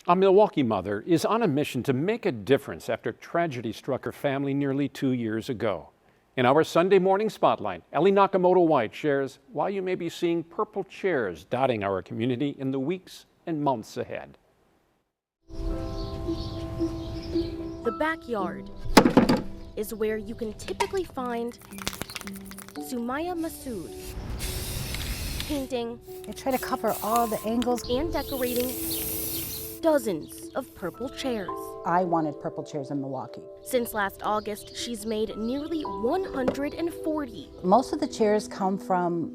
A Milwaukee mother is on a mission to make a difference after tragedy struck her family nearly 2 years ago. In our Sunday morning spotlight, Ellie Nakamoto-White shares why you may be seeing purple chairs dotting our community in the weeks and months ahead. The backyard is where you can typically find Sumaya Masood, painting I try to cover all the angles. and decorating dozens of purple chairs. I wanted purple chairs in Milwaukee. Since last August, she's made nearly 140, Most of the chairs come from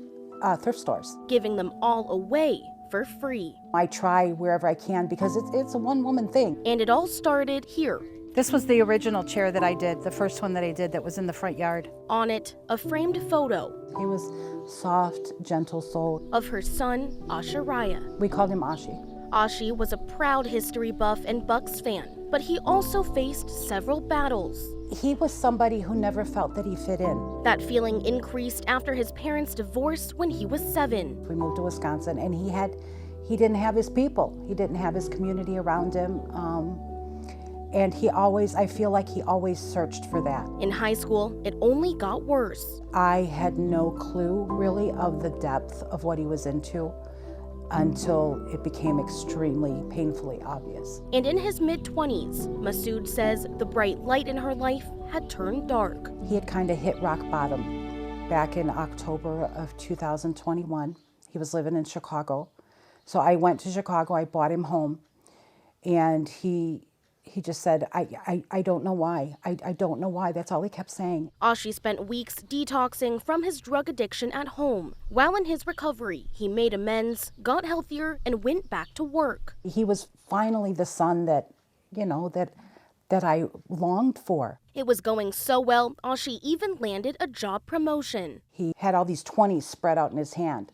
thrift stores. giving them all away for free. I try wherever I can because it's a one-woman thing. And it all started here. This was the original chair that I did, the first one that I did that was in the front yard. On it, a framed photo He was soft, gentle soul. of her son, Asharaya. We called him Ashi. Ashi was a proud history buff and Bucks fan, but he also faced several battles. He was somebody who never felt that he fit in. That feeling increased after his parents divorced when he was 7. We moved to Wisconsin and he didn't have his people. He didn't have his community around him. And I feel like he always searched for that. In high school, it only got worse. I had no clue really of the depth of what he was into until it became extremely painfully obvious. And in his mid-20s, Masood says the bright light in her life had turned dark. He had kind of hit rock bottom back in October of 2021. He was living in Chicago. So I went to Chicago, I brought him home, and he just said, I don't know why. I don't know why. That's all he kept saying. Ashi spent weeks detoxing from his drug addiction at home. While in his recovery, he made amends, got healthier, and went back to work. He was finally the son that I longed for. It was going so well, Ashi even landed a job promotion. He had all these 20s spread out in his hand.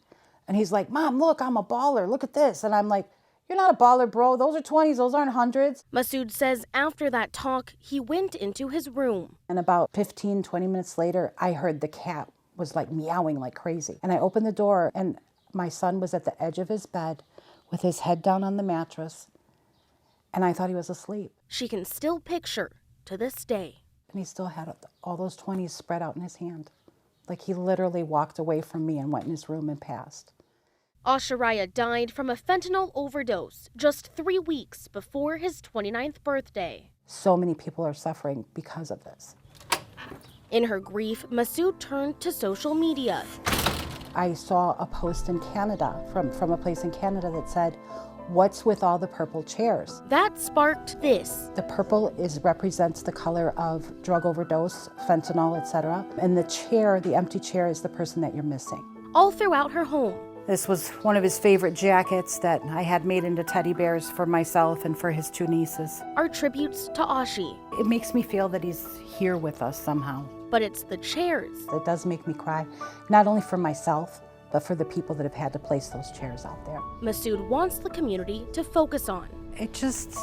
And he's like, Mom, look, I'm a baller. Look at this. And I'm like, you're not a baller, bro. Those are 20s. Those aren't hundreds. Masood says after that talk, he went into his room. And about 15, 20 minutes later, I heard the cat was like meowing like crazy. And I opened the door and my son was at the edge of his bed with his head down on the mattress. And I thought he was asleep. She can still picture to this day. And he still had all those 20s spread out in his hand. Like he literally walked away from me and went in his room and passed. Asharaya died from a fentanyl overdose just 3 weeks before his 29th birthday. So many people are suffering because of this. In her grief, Masood turned to social media. I saw a post in Canada, from a place in Canada that said, "What's with all the purple chairs?" That sparked this. The purple represents the color of drug overdose, fentanyl, etc. And the chair, the empty chair, is the person that you're missing. All throughout her home. This was one of his favorite jackets that I had made into teddy bears for myself and for his 2 nieces. Are tributes to Ashi. It makes me feel that he's here with us somehow. But it's the chairs. It does make me cry, not only for myself, but for the people that have had to place those chairs out there. Masood wants the community to focus on. It just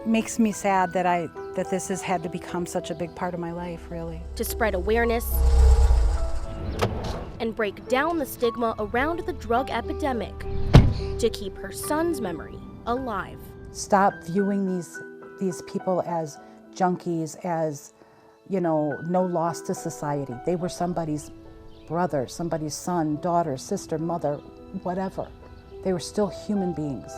makes me sad that this has had to become such a big part of my life, really. To spread awareness and break down the stigma around the drug epidemic. To keep her son's memory alive. Stop viewing these people as junkies, as, no loss to society. They were somebody's brother, somebody's son, daughter, sister, mother, whatever. They were still human beings.